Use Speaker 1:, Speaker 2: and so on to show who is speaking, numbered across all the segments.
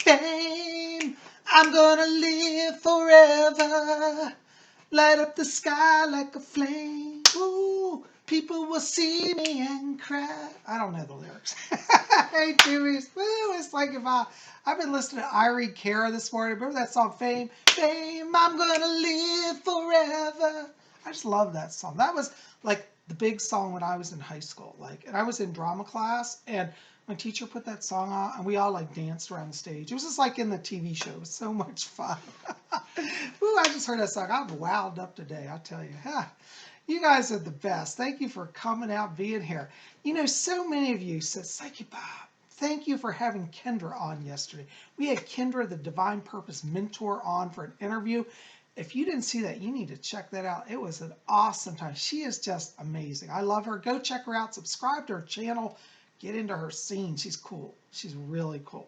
Speaker 1: fame. I'm gonna live forever. Light up the sky like a flame. Ooh, people will see me and cry. I don't know the lyrics. Hey, Jimmy's. It's like if I've been listening to Irie Cara this morning. Remember that song, Fame? Fame, I'm gonna live forever. I just love that song. That was like the big song when I was in high school. And I was in drama class, and my teacher put that song on, and we all danced around the stage. It was just like in the TV show. It was so much fun. Ooh, I just heard that song. I'm wowed up today, I tell you. You guys are the best. Thank you for coming out, being here. So many of you said, Psychic Bob, thank you for having Kendra on yesterday. We had Kendra, the Divine Purpose Mentor, on for an interview. If you didn't see that, you need to check that out. It was an awesome time. She is just amazing. I love her. Go check her out. Subscribe to her channel. Get into her scene. She's cool. She's really cool.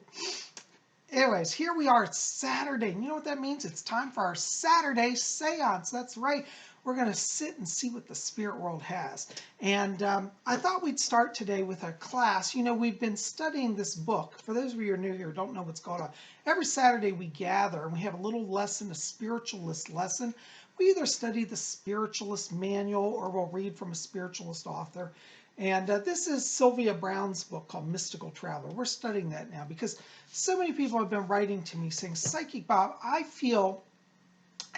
Speaker 1: Anyways, here we are. It's Saturday. You know what that means? It's time for our Saturday seance. That's right. We're going to sit and see what the spirit world has. And I thought we'd start today with a class. We've been studying this book. For those of you who are new here, don't know what's going on. Every Saturday we gather and we have a little lesson, a spiritualist lesson. We either study the Spiritualist manual or we'll read from a spiritualist author. And this is Sylvia Browne's book called Mystical Traveler. We're studying that now because so many people have been writing to me saying, Psychic Bob, I feel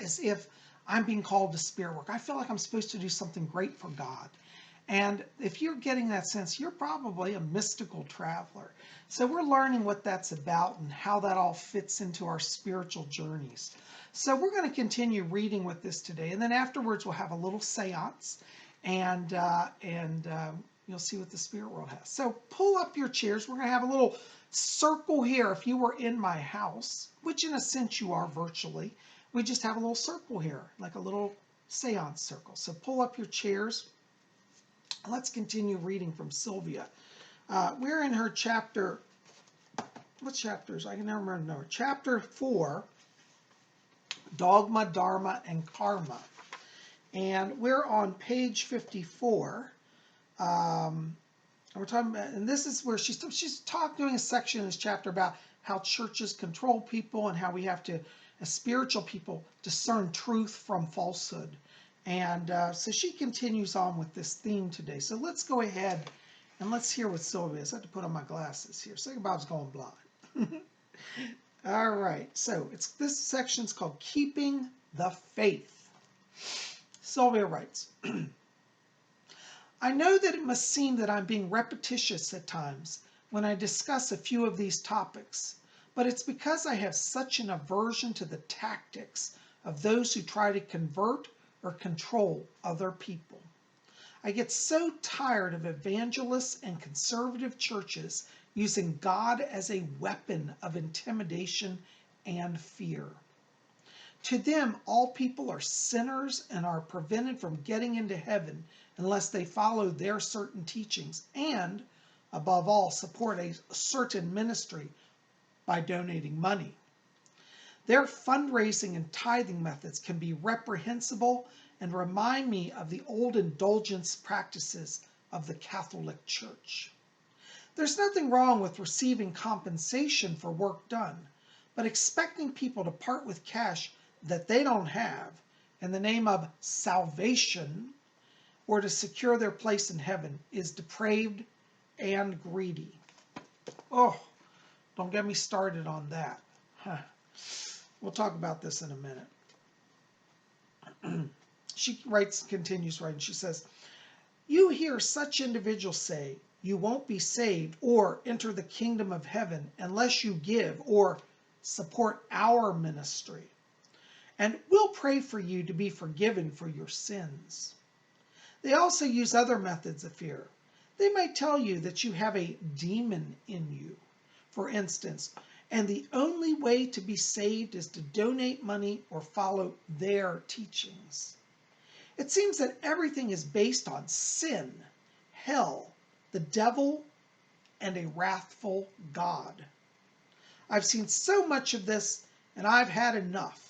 Speaker 1: as if I'm being called to spirit work. I feel like I'm supposed to do something great for God. And if you're getting that sense, you're probably a mystical traveler. So we're learning what that's about and how that all fits into our spiritual journeys. So we're going to continue reading with this today. And then afterwards, we'll have a little seance. And you'll see what the spirit world has. So pull up your chairs. We're going to have a little circle here. If you were in my house, which in a sense you are virtually, we just have a little circle here, like a little seance circle. So pull up your chairs. Let's continue reading from Sylvia. We're in her chapter, what chapters? I can never remember the number. Chapter 4, Dogma, Dharma, and Karma. And we're on page 54. We're talking about, and this is where she's doing a section in this chapter about how churches control people and how we have to, as spiritual people, discern truth from falsehood. And so she continues on with this theme today. So let's go ahead and let's hear what Sylvia is. I have to put on my glasses here. Psychic Bob's going blind. All right. So this section's called Keeping the Faith. Sylvia writes, I know that it must seem that I'm being repetitious at times when I discuss a few of these topics, but it's because I have such an aversion to the tactics of those who try to convert or control other people. I get so tired of evangelists and conservative churches using God as a weapon of intimidation and fear. To them, all people are sinners and are prevented from getting into heaven unless they follow their certain teachings and, above all, support a certain ministry by donating money. Their fundraising and tithing methods can be reprehensible and remind me of the old indulgence practices of the Catholic Church. There's nothing wrong with receiving compensation for work done, but expecting people to part with cash that they don't have in the name of salvation or to secure their place in heaven is depraved and greedy. Oh, don't get me started on that. We'll talk about this in a minute. She continues writing, she says, you hear such individuals say, you won't be saved or enter the kingdom of heaven unless you give or support our ministry. And we'll pray for you to be forgiven for your sins. They also use other methods of fear. They might tell you that you have a demon in you, for instance, and the only way to be saved is to donate money or follow their teachings. It seems that everything is based on sin, hell, the devil, and a wrathful God. I've seen so much of this, and I've had enough.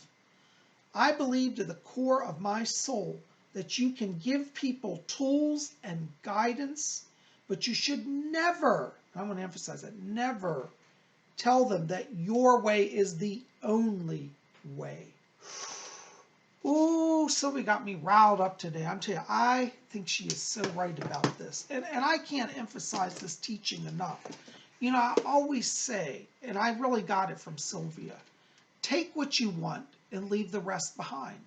Speaker 1: I believe to the core of my soul that you can give people tools and guidance, but you should never, I want to emphasize that, never Tell them that your way is the only way. Ooh, Sylvia got me riled up today. I'm telling you, I think she is so right about this. And I can't emphasize this teaching enough. You know, I always say, and I really got it from Sylvia, take what you want and leave the rest behind.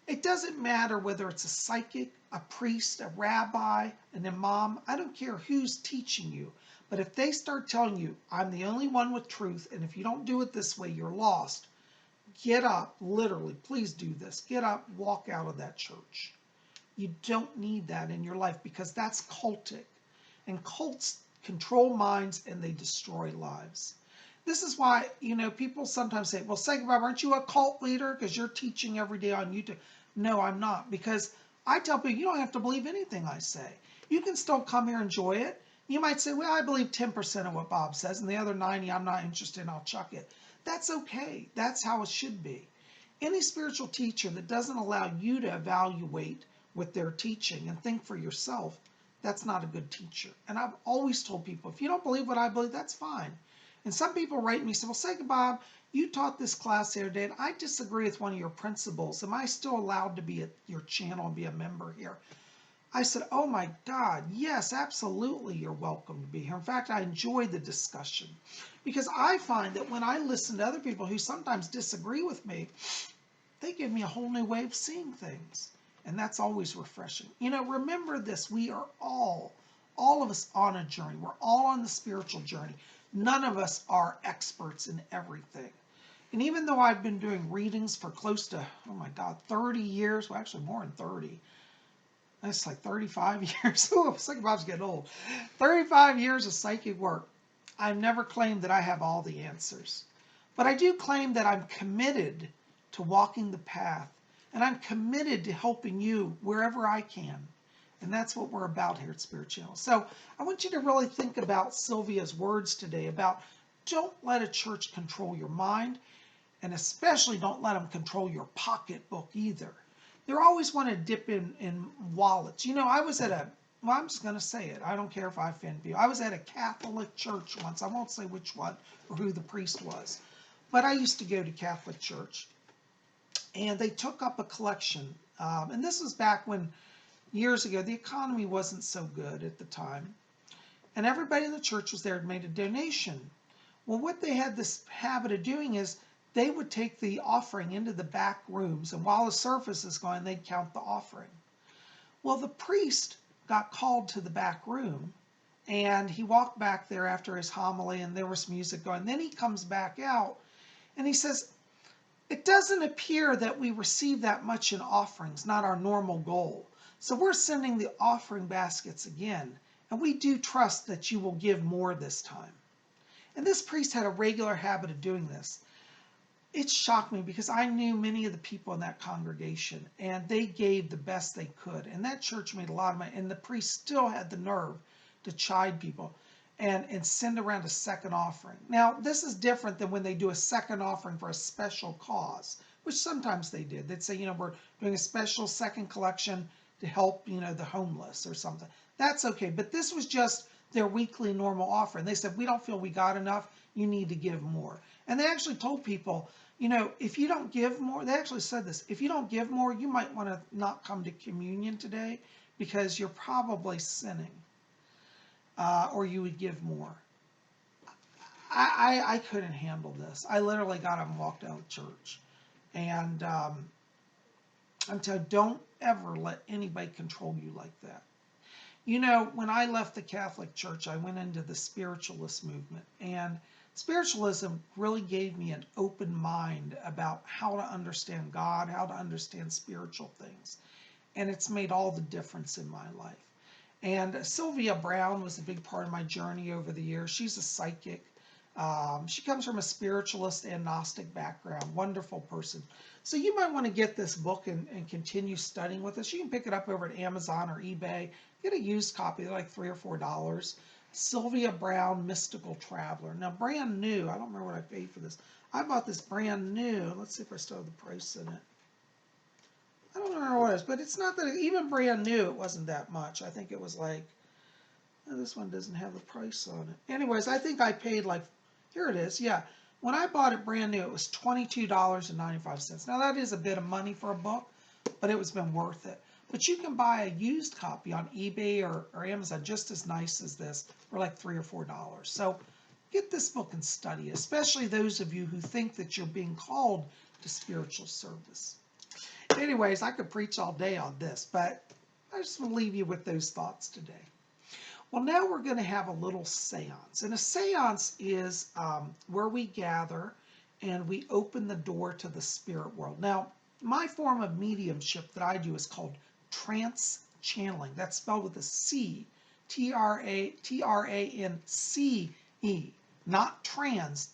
Speaker 1: It doesn't matter whether it's a psychic, a priest, a rabbi, an imam. I don't care who's teaching you. But if they start telling you, I'm the only one with truth, and if you don't do it this way, you're lost. Get up, literally, please do this. Get up, walk out of that church. You don't need that in your life because that's cultic. And cults control minds and they destroy lives. This is why, you know, people sometimes say, well, PsychicBob, aren't you a cult leader because you're teaching every day on YouTube? No, I'm not, because I tell people you don't have to believe anything I say. You can still come here and enjoy it. You might say, well, I believe 10% of what Bob says, and the other 90 I'm not interested in, I'll chuck it. That's okay. That's how it should be. Any spiritual teacher that doesn't allow you to evaluate what they're teaching and think for yourself, that's not a good teacher. And I've always told people, if you don't believe what I believe, that's fine. And some people write me and say, well, PsychicBob, you taught this class the other day, and I disagree with one of your principles. Am I still allowed to be at your channel and be a member here? I said, oh my God, yes, absolutely, you're welcome to be here. In fact, I enjoy the discussion because I find that when I listen to other people who sometimes disagree with me, they give me a whole new way of seeing things. And that's always refreshing. You know, remember this, we are all of us on a journey. We're all on the spiritual journey. None of us are experts in everything. And even though I've been doing readings for close to, oh my God, 30 years, well, actually more than 30, that's like 35 years. Oh, PsychicBob's getting old. 35 years of psychic work. I've never claimed that I have all the answers. But I do claim that I'm committed to walking the path. And I'm committed to helping you wherever I can. And that's what we're about here at Spirit Channel. So I want you to really think about Sylvia's words today about don't let a church control your mind. And especially don't let them control your pocketbook either. They always want to dip in wallets. You know, I was at well, I'm just going to say it. I don't care if I offend you. I was at a Catholic church once. I won't say which one or who the priest was. But I used to go to Catholic church. And they took up a collection. And this was back when, years ago, the economy wasn't so good at the time. And everybody in the church was there and made a donation. Well, what they had this habit of doing is they would take the offering into the back rooms, and while the service is going, they'd count the offering. Well, the priest got called to the back room, and he walked back there after his homily, and there was music going. Then he comes back out, and he says, it doesn't appear that we receive that much in offerings, not our normal goal. So we're sending the offering baskets again, and we do trust that you will give more this time. And this priest had a regular habit of doing this. It shocked me because I knew many of the people in that congregation, and they gave the best they could. And that church made a lot of money, and the priest still had the nerve to chide people and send around a second offering. Now, this is different than when they do a second offering for a special cause, which sometimes they did. They'd say, you know, we're doing a special second collection to help, you know, the homeless or something. That's okay. But this was just their weekly normal offering. They said, we don't feel we got enough. You need to give more. And they actually told people, you know, if you don't give more, they actually said this, if you don't give more, you might want to not come to communion today because you're probably sinning, or you would give more. I couldn't handle this. I literally got up and walked out of church. And I'm telling you, don't ever let anybody control you like that. You know, when I left the Catholic Church, I went into the Spiritualist movement. And Spiritualism really gave me an open mind about how to understand God, how to understand spiritual things. And it's made all the difference in my life. And Sylvia Browne was a big part of my journey over the years. She's a psychic. She comes from a spiritualist and Gnostic background. Wonderful person. So you might want to get this book and continue studying with us. You can pick it up over at Amazon or eBay. Get a used copy, they're like $3 or $4. Sylvia Browne, Mystical Traveler. Now, brand new. I don't remember what I paid for this. I bought this brand new. Let's see if I still have the price in it. I don't remember what it is, but it's not that, even brand new, it wasn't that much. I think it was like, oh, this one doesn't have the price on it. Anyways, I think I paid like Here it is. Yeah. When I bought it brand new, it was $22.95. Now, that is a bit of money for a book, but it was been worth it. But you can buy a used copy on eBay or Amazon just as nice as this for like $3 or $4. So get this book and study, especially those of you who think that you're being called to spiritual service. Anyways, I could preach all day on this, but I just want to leave you with those thoughts today. Well, now we're going to have a little seance. And a seance is where we gather and we open the door to the spirit world. Now, my form of mediumship that I do is called trance channeling. That's spelled with a C, Trance, not trans.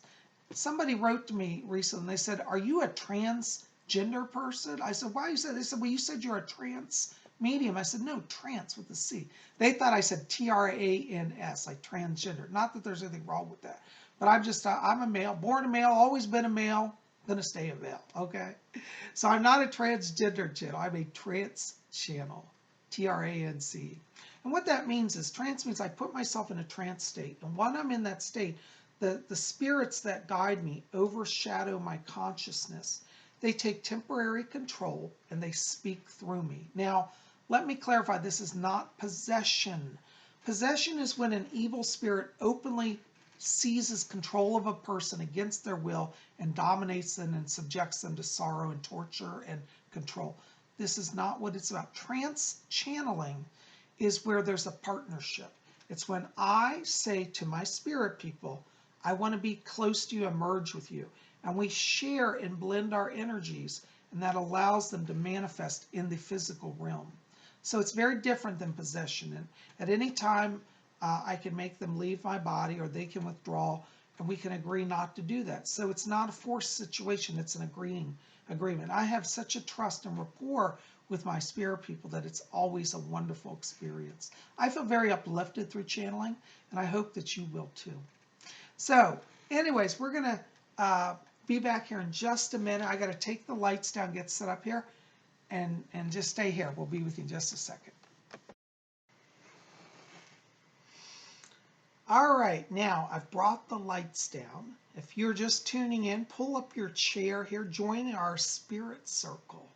Speaker 1: Somebody wrote to me recently and they said, "Are you a transgender person?" I said, "Why you said?" They said, "Well, you said you're a trance medium." I said, "No, trance with a C." They thought I said Trans, like transgender. Not that there's anything wrong with that, but I'm a male, born a male, always been a male, gonna stay a male. Okay, so I'm not a transgender channel. I'm a trance channel, Trance. And what that means is trance means I put myself in a trance state, and when I'm in that state, the spirits that guide me overshadow my consciousness. They take temporary control and they speak through me. Now, let me clarify, this is not possession. Possession is when an evil spirit openly seizes control of a person against their will and dominates them and subjects them to sorrow and torture and control. This is not what it's about. Trance channeling is where there's a partnership. It's when I say to my spirit people, I want to be close to you and merge with you. And we share and blend our energies, and that allows them to manifest in the physical realm. So it's very different than possession. And at any time, I can make them leave my body or they can withdraw, and we can agree not to do that. So it's not a forced situation, it's an agreement. I have such a trust and rapport with my spirit people that it's always a wonderful experience. I feel very uplifted through channeling, and I hope that you will too. So anyways, we're going to be back here in just a minute. I got to take the lights down, get set up here, and just stay here. We'll be with you in just a second. All right, now I've brought the lights down. If you're just tuning in, pull up your chair here, join our spirit circle.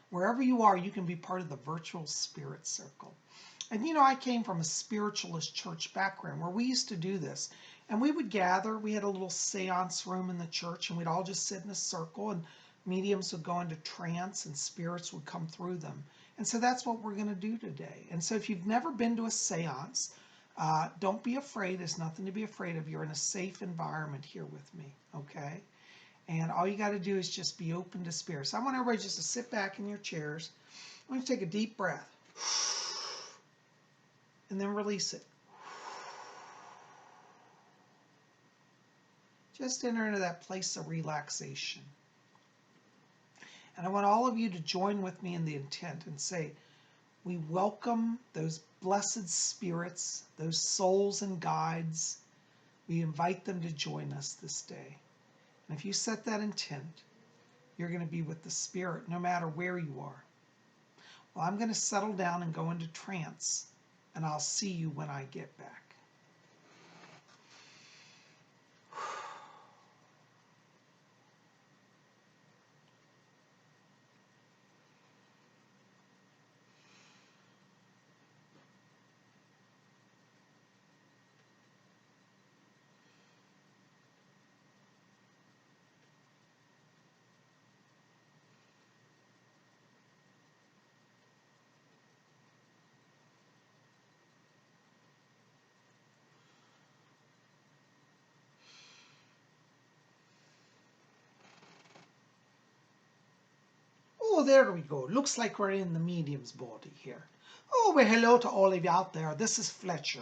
Speaker 1: Wherever you are, you can be part of the virtual spirit circle. And you know, I came from a spiritualist church background where we used to do this. And we would gather, we had a little seance room in the church, and we'd all just sit in a circle, and mediums would go into trance, and spirits would come through them. And so that's what we're going to do today. And so if you've never been to a seance, don't be afraid. There's nothing to be afraid of. You're in a safe environment here with me, okay? And all you got to do is just be open to spirits. I want everybody just to sit back in your chairs. I'm going to take a deep breath. And then release it. Just enter into that place of relaxation. And I want all of you to join with me in the intent and say, we welcome those blessed spirits, those souls and guides. We invite them to join us this day. And if you set that intent, you're going to be with the spirit no matter where you are. Well, I'm going to settle down and go into trance, and I'll see you when I get back. Oh, there we go. Looks like we're in the medium's body here. Oh, well, hello to all of you out there. This is Fletcher.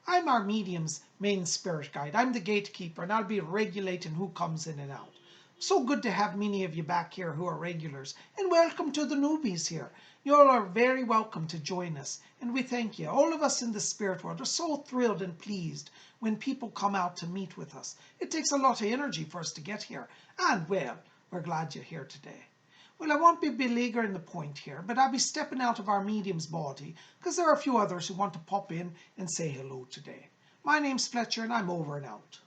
Speaker 1: I'm our medium's main spirit guide. I'm the gatekeeper, and I'll be regulating who comes in and out. So good to have many of you back here who are regulars. And welcome to the newbies here. You all are very welcome to join us, and we thank you. All of us in the spirit world are so thrilled and pleased when people come out to meet with us. It takes a lot of energy for us to get here, and, well, we're glad you're here today. Well, I won't be beleaguering the point here, but I'll be stepping out of our medium's body because there are a few others who want to pop in and say hello today. My name's Fletcher, and I'm over and out.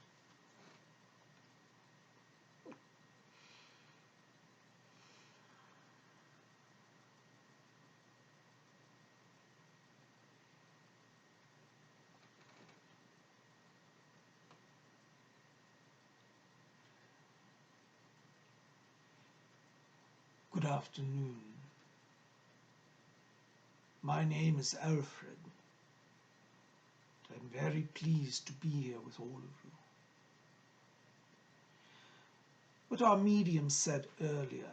Speaker 1: Good afternoon. My name is Alfred. I'm very pleased to be here with all of you. What our medium said earlier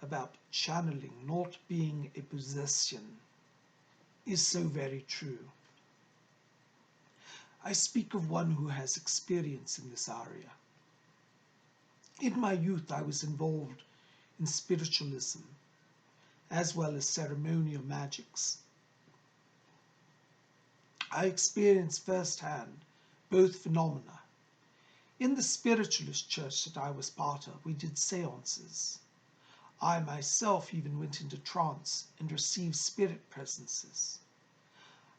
Speaker 1: about channeling not being a possession is so very true. I speak of one who has experience in this area. In my youth, I was involved in spiritualism as well as ceremonial magics. I experienced firsthand both phenomena. In the spiritualist church that I was part of, we did seances. I myself even went into trance and received spirit presences.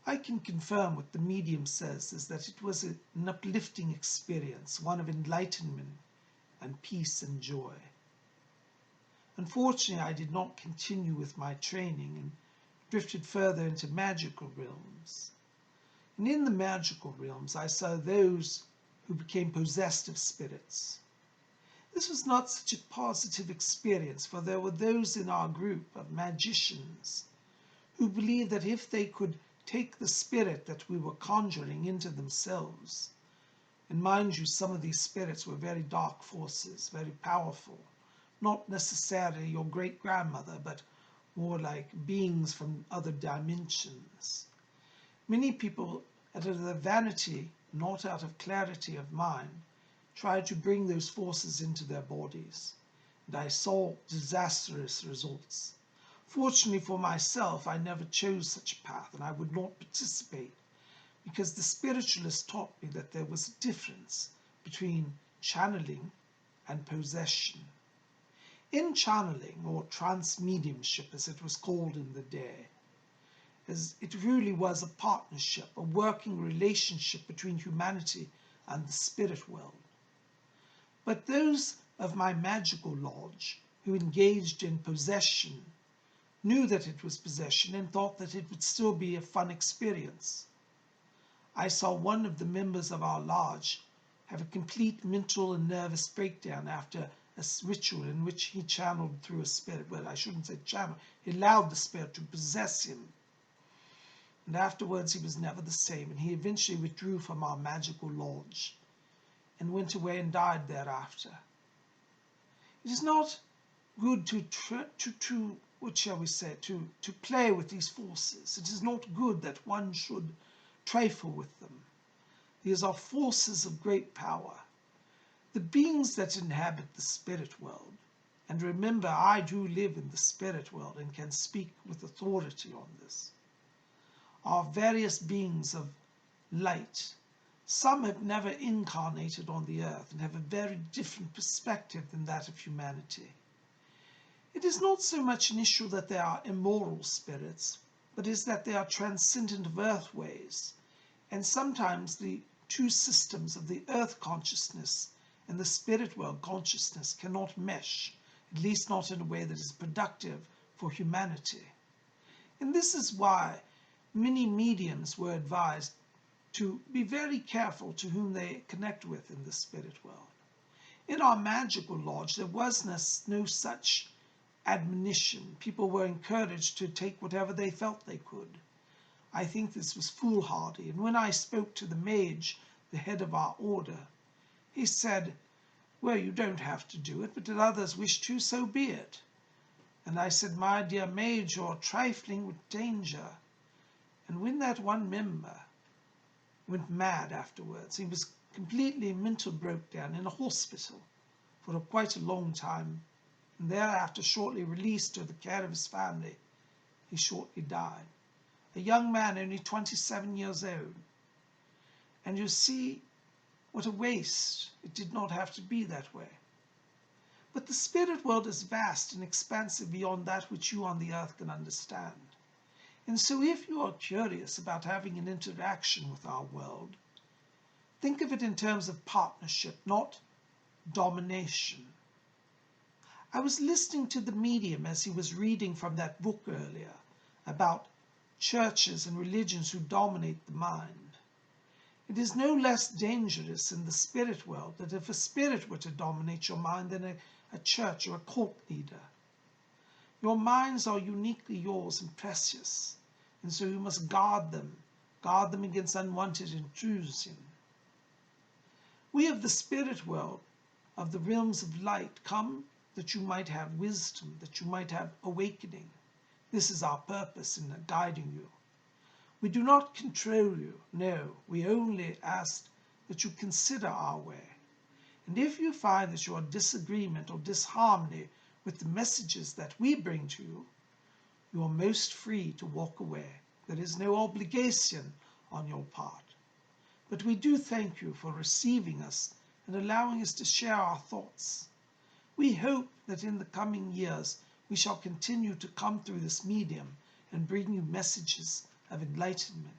Speaker 1: I can confirm what the medium says is that it was an uplifting experience, one of enlightenment and peace and joy. Unfortunately, I did not continue with my training and drifted further into magical realms. And in the magical realms, I saw those who became possessed of spirits. This was not such a positive experience, for there were those in our group of magicians who believed that if they could take the spirit that we were conjuring into themselves, and mind you, some of these spirits were very dark forces, very powerful, not necessarily your great-grandmother, but more like beings from other dimensions. Many people, out of their vanity, not out of clarity of mind, tried to bring those forces into their bodies, and I saw disastrous results. Fortunately for myself, I never chose such a path, and I would not participate, because the spiritualists taught me that there was a difference between channeling and possession. In channeling, or trance mediumship as it was called in the day, as it really was a partnership, a working relationship between humanity and the spirit world. But those of my magical lodge who engaged in possession knew that it was possession and thought that it would still be a fun experience. I saw one of the members of our lodge have a complete mental and nervous breakdown after a ritual in which he channeled through a spirit. Well, I shouldn't say channel. He allowed the spirit to possess him. And afterwards he was never the same, and he eventually withdrew from our magical lodge and went away and died thereafter. It is not good to what shall we say, to play with these forces. It is not good that one should trifle with them. These are forces of great power. The beings that inhabit the spirit world, and remember, I do live in the spirit world and can speak with authority on this, are various beings of light. Some have never incarnated on the earth and have a very different perspective than that of humanity. It is not so much an issue that they are immoral spirits, but is that they are transcendent of earth ways, and sometimes the two systems of the earth consciousness and the spirit world consciousness cannot mesh, at least not in a way that is productive for humanity. And this is why many mediums were advised to be very careful to whom they connect with in the spirit world. In our magical lodge, there was no such admonition. People were encouraged to take whatever they felt they could. I think this was foolhardy, and when I spoke to the mage, the head of our order, he said, well, you don't have to do it, but if others wish to, so be it. And I said, my dear mage, you're trifling with danger. And when that one member went mad afterwards, he was completely mental breakdown in a hospital for quite a long time, and thereafter shortly released to the care of his family, he shortly died. A young man, only 27 years old. And you see, what a waste. It did not have to be that way. But the spirit world is vast and expansive beyond that which you on the earth can understand. And so if you are curious about having an interaction with our world, think of it in terms of partnership, not domination. I was listening to the medium as he was reading from that book earlier about churches and religions who dominate the mind. It is no less dangerous in the spirit world that if a spirit were to dominate your mind than a church or a cult leader. Your minds are uniquely yours and precious, and so you must guard them against unwanted intrusion. We of the spirit world, of the realms of light, come that you might have wisdom, that you might have awakening. This is our purpose in guiding you. We do not control you, no, we only ask that you consider our way. And if you find that you are in disagreement or disharmony with the messages that we bring to you, you are most free to walk away. There is no obligation on your part. But we do thank you for receiving us and allowing us to share our thoughts. We hope that in the coming years we shall continue to come through this medium and bring you messages of enlightenment.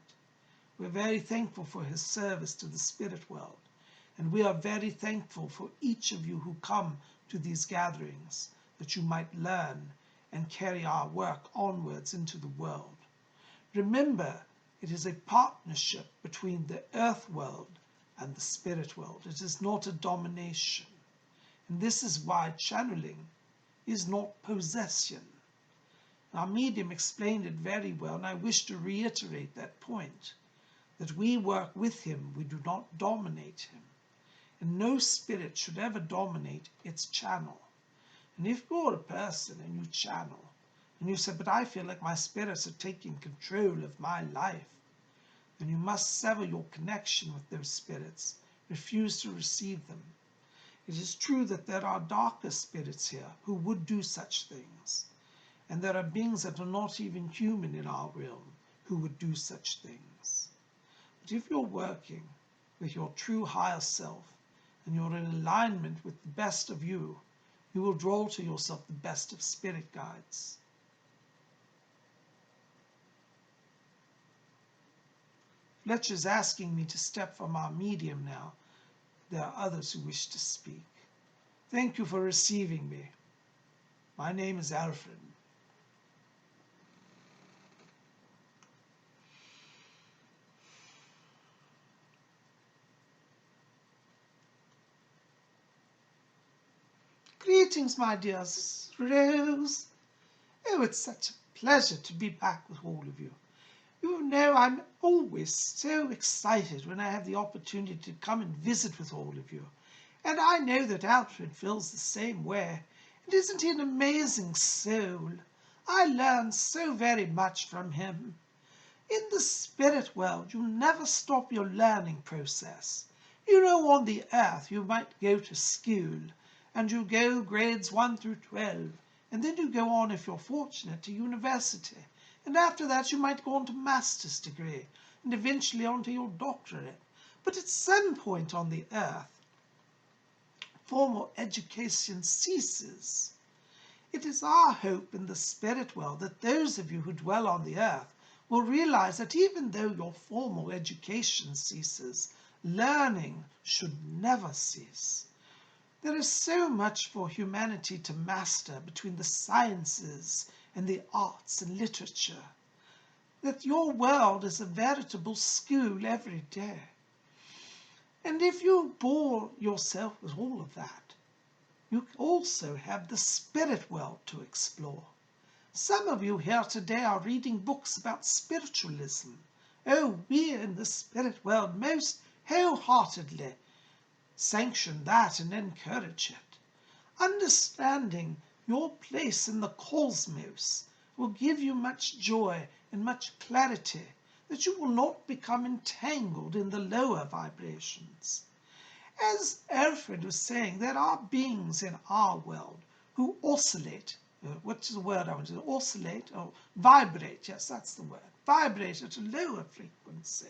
Speaker 1: We're very thankful for his service to the spirit world, and we are very thankful for each of you who come to these gatherings, that you might learn and carry our work onwards into the world. Remember, it is a partnership between the earth world and the spirit world. It is not a domination. And this is why channeling is not possession. Our medium explained it very well, and I wish to reiterate that point, that we work with him, we do not dominate him. And no spirit should ever dominate its channel. And if you're a person and you channel, and you say, but I feel like my spirits are taking control of my life, then you must sever your connection with those spirits, refuse to receive them. It is true that there are darker spirits here who would do such things, and there are beings that are not even human in our realm who would do such things. But if you're working with your true higher self, and you're in alignment with the best of you, you will draw to yourself the best of spirit guides. Fletcher's asking me to step from our medium now. There are others who wish to speak. Thank you for receiving me. My name is Alfred. Greetings, my dear Rose. Oh, it's such a pleasure to be back with all of you. You know, I'm always so excited when I have the opportunity to come and visit with all of you. And I know that Alfred feels the same way. And isn't he an amazing soul? I learn so very much from him. In the spirit world, you never stop your learning process. You know, on the earth, you might go to school, and you go grades 1 through 12, and then you go on, if you're fortunate, to university. And after that, you might go on to master's degree, and eventually on to your doctorate. But at some point on the earth, formal education ceases. It is our hope in the spirit world that those of you who dwell on the earth will realize that even though your formal education ceases, learning should never cease. There is so much for humanity to master between the sciences and the arts and literature, that your world is a veritable school every day. And if you bore yourself with all of that, you also have the spirit world to explore. Some of you here today are reading books about spiritualism. Oh, we in the spirit world most wholeheartedly sanction that and encourage it. Understanding your place in the cosmos will give you much joy and much clarity, that you will not become entangled in the lower vibrations. As Alfred was saying, there are beings in our world who oscillate. What's the word I want to say? Oscillate or vibrate. Yes, that's the word. Vibrate at a lower frequency.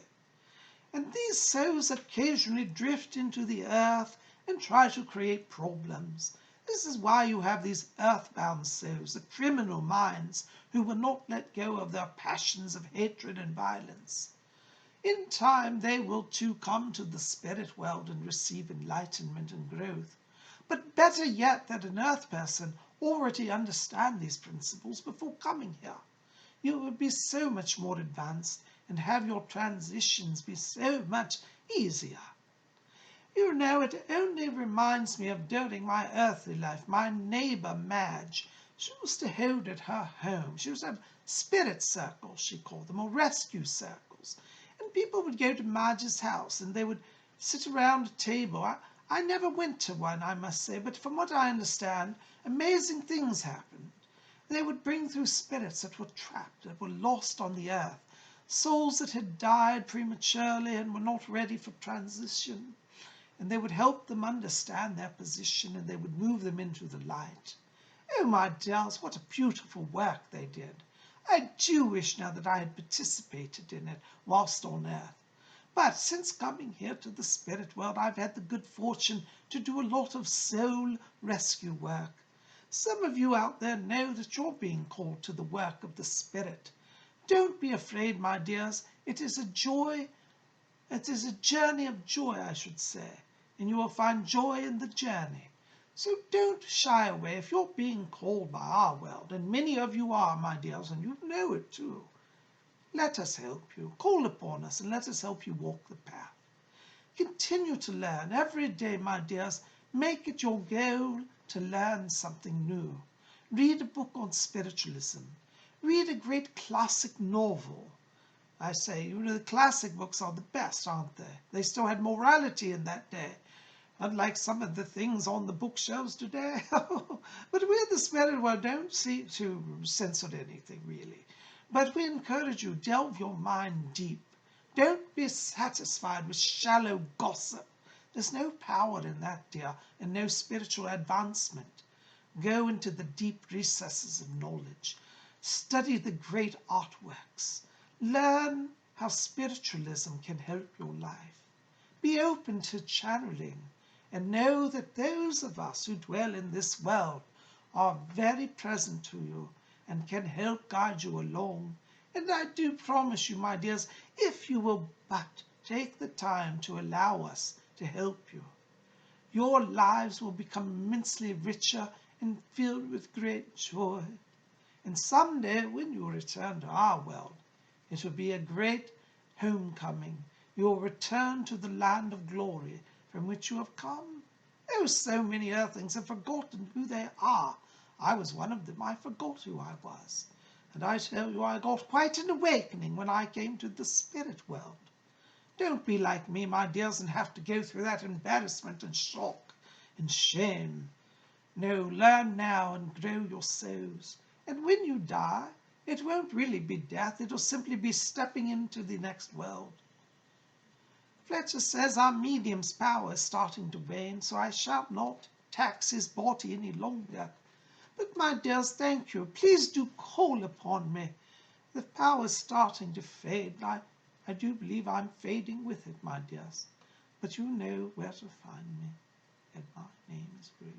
Speaker 1: And these souls occasionally drift into the earth and try to create problems. This is why you have these earthbound souls, the criminal minds, who will not let go of their passions of hatred and violence. In time, they will too come to the spirit world and receive enlightenment and growth. But better yet, that an earth person already understand these principles before coming here. You would be so much more advanced and have your transitions be so much easier. You know, it only reminds me of during my earthly life, my neighbor Madge She used to hold at her home. She used to have spirit circles, she called them, or rescue circles. And people would go to Marge's house and they would sit around a table. I never went to one, I must say, but from what I understand, amazing things happened. They would bring through spirits that were trapped, that were lost on the earth, souls that had died prematurely and were not ready for transition. And they would help them understand their position, and they would move them into the light. Oh, my dears, what a beautiful work they did. I do wish now that I had participated in it whilst on earth. But since coming here to the spirit world, I've had the good fortune to do a lot of soul rescue work. Some of you out there know that you're being called to the work of the spirit. Don't be afraid, my dears. It is a joy. It is a journey of joy, I should say, and you will find joy in the journey. So don't shy away if you're being called by our world, and many of you are, my dears, and you know it too. Let us help you. Call upon us and let us help you walk the path. Continue to learn every day, my dears. Make it your goal to learn something new. Read a book on spiritualism. Read a great classic novel. I say, you know, the classic books are the best, aren't they? They still had morality in that day, unlike some of the things on the bookshelves today. But we in the spirit world don't seem to censor anything, really. But we encourage you, delve your mind deep. Don't be satisfied with shallow gossip. There's no power in that, dear, and no spiritual advancement. Go into the deep recesses of knowledge. Study the great artworks. Learn how spiritualism can help your life. Be open to channeling, and know that those of us who dwell in this world are very present to you and can help guide you along. And I do promise you, my dears, if you will but take the time to allow us to help you, your lives will become immensely richer and filled with great joy. And someday, when you return to our world, it will be a great homecoming. You will return to the land of glory from which you have come. Oh, so many earthlings have forgotten who they are. I was one of them. I forgot who I was. And I tell you, I got quite an awakening when I came to the spirit world. Don't be like me, my dears, and have to go through that embarrassment and shock and shame. No, learn now and grow your souls. And when you die, it won't really be death. It'll simply be stepping into the next world. Fletcher says our medium's power is starting to wane, so I shall not tax his body any longer. But, my dears, thank you. Please do call upon me. The power is starting to fade. I do believe I'm fading with it, my dears. But you know where to find me. And my name is Brune.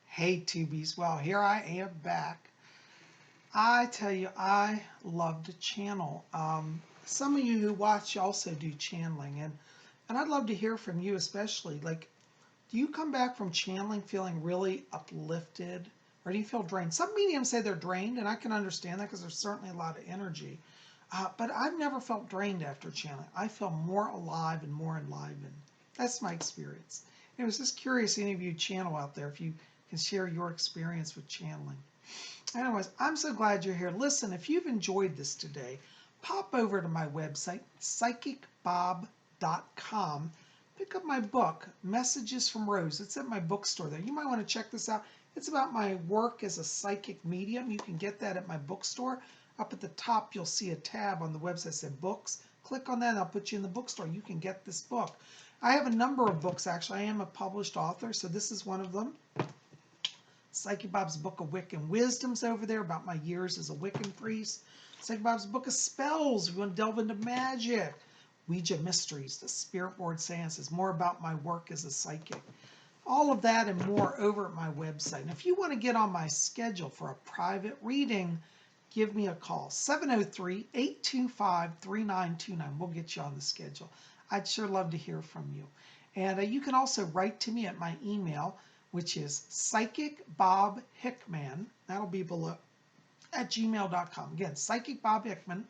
Speaker 1: Hey, Tubies. Well, here I am back. I tell you, I love to channel. Some of you who watch also do channeling, and I'd love to hear from you, especially. Like, do you come back from channeling feeling really uplifted, or do you feel drained? Some mediums say they're drained, and I can understand that because there's certainly a lot of energy. But I've never felt drained after channeling. I feel more alive and more enlivened. That's my experience. And I was just curious, any of you channel out there, if you can share your experience with channeling. Anyways, I'm so glad you're here. Listen, if you've enjoyed this today, pop over to my website, PsychicBob.com. Pick up my book, Messages from Rose. It's at my bookstore there. You might want to check this out. It's about my work as a psychic medium. You can get that at my bookstore. Up at the top, you'll see a tab on the website that says books. Click on that and I'll put you in the bookstore. You can get this book. I have a number of books, actually. I am a published author, so this is one of them. Psychic Bob's Book of Wiccan Wisdom's over there about my years as a Wiccan priest. Psychic Bob's Book of Spells. We want to delve into magic. Ouija Mysteries, the Spirit Board Seances, more about my work as a psychic. All of that and more over at my website. And if you want to get on my schedule for a private reading, give me a call, 703-825-3929. We'll get you on the schedule. I'd sure love to hear from you. And you can also write to me at my email, which is PsychicBobHickman, that'll be below, at gmail.com. Again, PsychicBobHickman,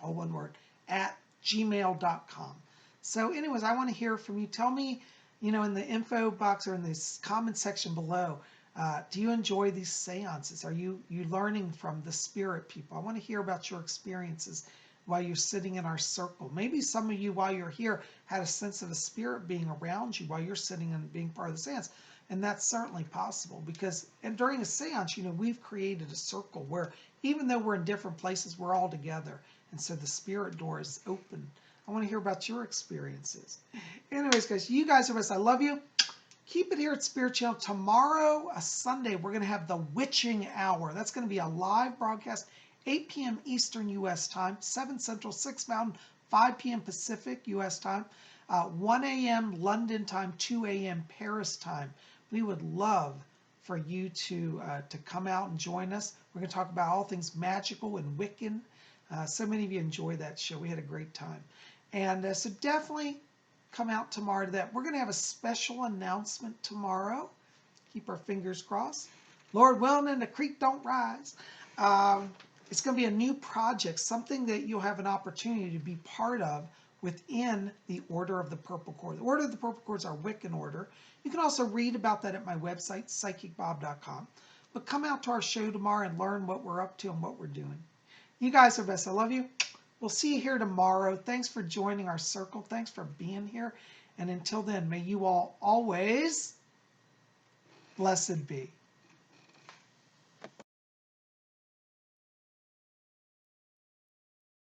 Speaker 1: all one word, at gmail.com. So anyways, I want to hear from you. Tell me, in the info box or in this comment section below, do you enjoy these seances? Are you learning from the spirit people? I want to hear about your experiences while you're sitting in our circle. Maybe some of you, while you're here, had a sense of a spirit being around you while you're sitting and being part of the seance. And that's certainly possible because during a seance, we've created a circle where even though we're in different places, we're all together. And so the spirit door is open. I want to hear about your experiences. Anyways, guys, you guys are best. I love you. Keep it here at Spirit Channel. Tomorrow, a Sunday, we're going to have the Witching Hour. That's going to be a live broadcast, 8 p.m. Eastern U.S. time, 7 Central, 6 Mountain, 5 p.m. Pacific U.S. time, 1 a.m. London time, 2 a.m. Paris time. We would love for you to come out and join us. We're going to talk about all things magical and Wiccan. So many of you enjoy that show. We had a great time. And so definitely come out tomorrow to that. We're going to have a special announcement tomorrow. Keep our fingers crossed. Lord willing and the creek don't rise. It's going to be a new project, something that you'll have an opportunity to be part of within the Order of the Purple Cord. The Order of the Purple Cord is our Wiccan order. You can also read about that at my website, PsychicBob.com. But come out to our show tomorrow and learn what we're up to and what we're doing. You guys are best. I love you. We'll see you here tomorrow. Thanks for joining our circle. Thanks for being here. And until then, may you all always blessed be.